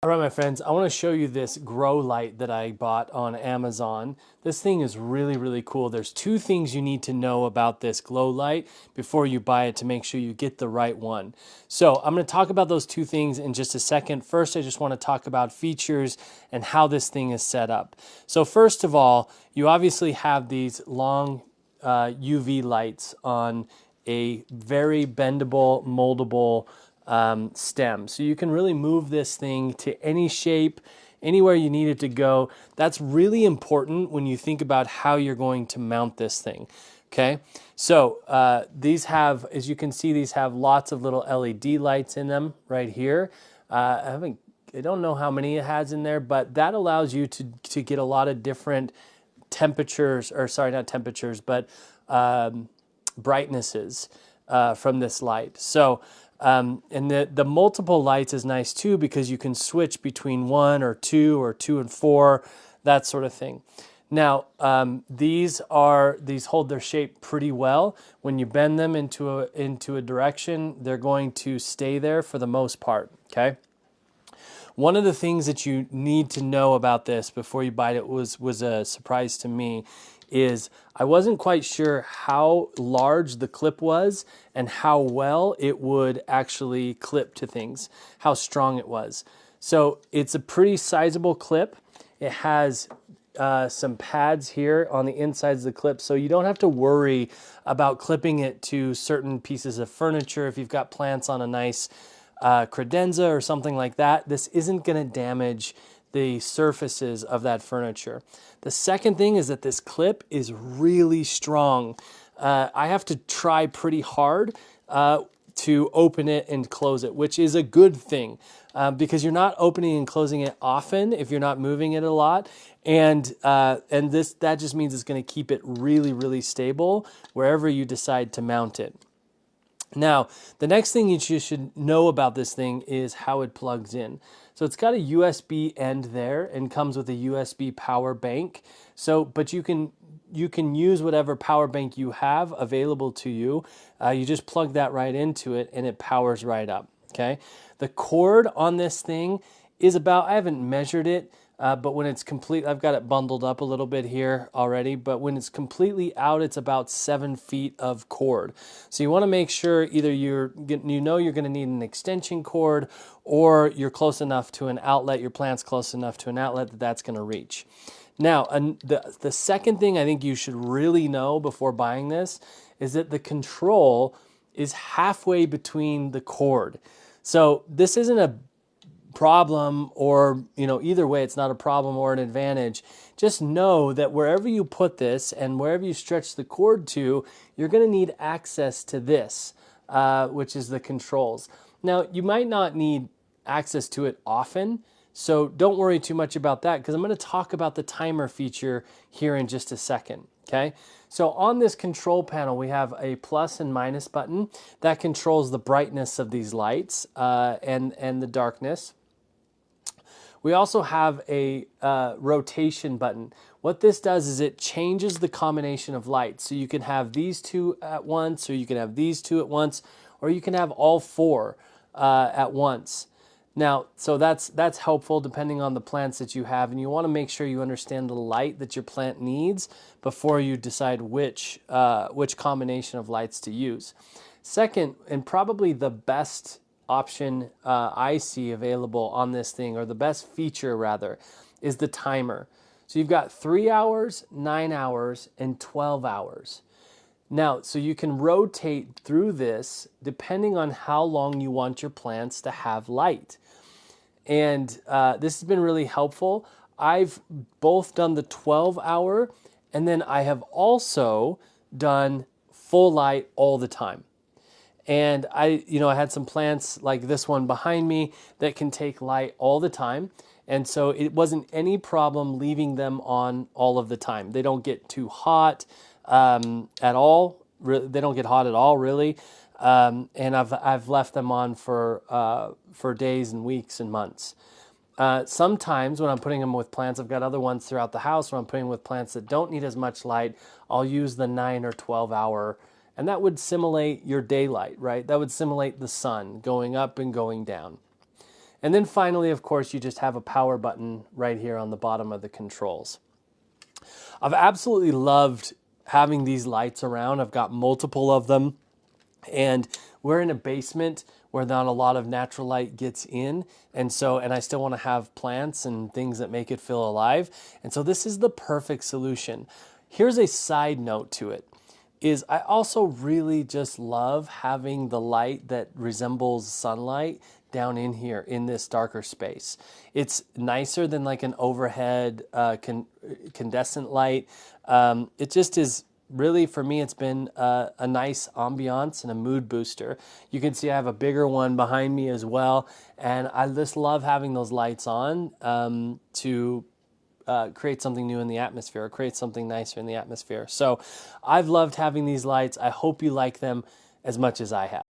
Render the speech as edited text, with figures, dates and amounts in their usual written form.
All right, my friends, I want to show you this grow light that I bought on Amazon. This thing is really, really cool. There's two things you need to know about this glow light before you buy it to make sure you get the right one. So I'm going to talk about those two things in just a second. First, I just want to talk about features and how this thing is set up. So first of all, you obviously have these long UV lights on a very bendable, moldable stem. So you can really move this thing to any shape, anywhere you need it to go. That's really important when you think about how you're going to mount this thing. Okay, so these have, as you can see, these have lots of little LED lights in them right here. I don't know how many it has in there, but that allows you to get a lot of different temperatures, or sorry, not temperatures, but brightnesses from this light. So, and the multiple lights is nice too, because you can switch between 1 or 2 and 4, that sort of thing. Now, these hold their shape pretty well. When you bend them into a direction, they're going to stay there for the most part, okay? One of the things that you need to know about this before you buy it was a surprise to me, is I wasn't quite sure how large the clip was and how well it would actually clip to things, how strong it was. So it's a pretty sizable clip. It has some pads here on the insides of the clip, so you don't have to worry about clipping it to certain pieces of furniture. If you've got plants on a nice credenza or something like that, this isn't going to damage the surfaces of that furniture. The second thing is that this clip is really strong. I have to try pretty hard to open it and close it, which is a good thing because you're not opening and closing it often if you're not moving it a lot. And that just means it's going to keep it really, really stable wherever you decide to mount it. Now, the next thing you should know about this thing is how it plugs in. So it's got a USB end there and comes with a USB power bank. So, but you can use whatever power bank you have available to you. You just plug that right into it and it powers right up, okay? The cord on this thing is about, I haven't measured it, but when it's complete, I've got it bundled up a little bit here already, but when it's completely out, it's about 7 feet of cord. So you want to make sure either you're going to need an extension cord, or you're close enough to an outlet, your plant's close enough to an outlet that's going to reach. Now, the second thing I think you should really know before buying this is that the control is halfway between the cord. So this isn't a problem, or either way, it's not a problem or an advantage. Just know that wherever you put this and wherever you stretch the cord to, you're going to need access to this, which is the controls. Now, you might not need access to it often, so don't worry too much about that, because I'm going to talk about the timer feature here in just a second. Okay, so on this control panel, we have a plus and minus button that controls the brightness of these lights and the darkness. We also have a rotation button. What this does is it changes the combination of lights. So you can have these two at once, or you can have these two at once, or you can have all four at once. Now, so that's helpful depending on the plants that you have, and you want to make sure you understand the light that your plant needs before you decide which combination of lights to use. Second, and probably the best option I see available on this thing, or the best feature rather, is the timer. So you've got 3 hours, 9 hours, and 12 hours. Now, so you can rotate through this depending on how long you want your plants to have light. And this has been really helpful. I've both done the 12-hour, and then I have also done full light all the time. And I had some plants like this one behind me that can take light all the time. And so it wasn't any problem leaving them on all of the time. They don't get too hot at all. They don't get hot at all, really. And I've left them on for days and weeks and months. Sometimes when I'm putting them with plants, I've got other ones throughout the house where I'm putting with plants that don't need as much light. I'll use the 9 or 12 hour. And that would simulate your daylight, right? That would simulate the sun going up and going down. And then finally, of course, you just have a power button right here on the bottom of the controls. I've absolutely loved having these lights around. I've got multiple of them. And we're in a basement where not a lot of natural light gets in. And I still want to have plants and things that make it feel alive. And so this is the perfect solution. Here's a side note to it, is I also really just love having the light that resembles sunlight down in here in this darker space. It's nicer than like an overhead incandescent light. It just is really, for me, it's been a nice ambiance and a mood booster. You can see I have a bigger one behind me as well. And I just love having those lights on to create something new in the atmosphere, or create something nicer in the atmosphere. So I've loved having these lights. I hope you like them as much as I have.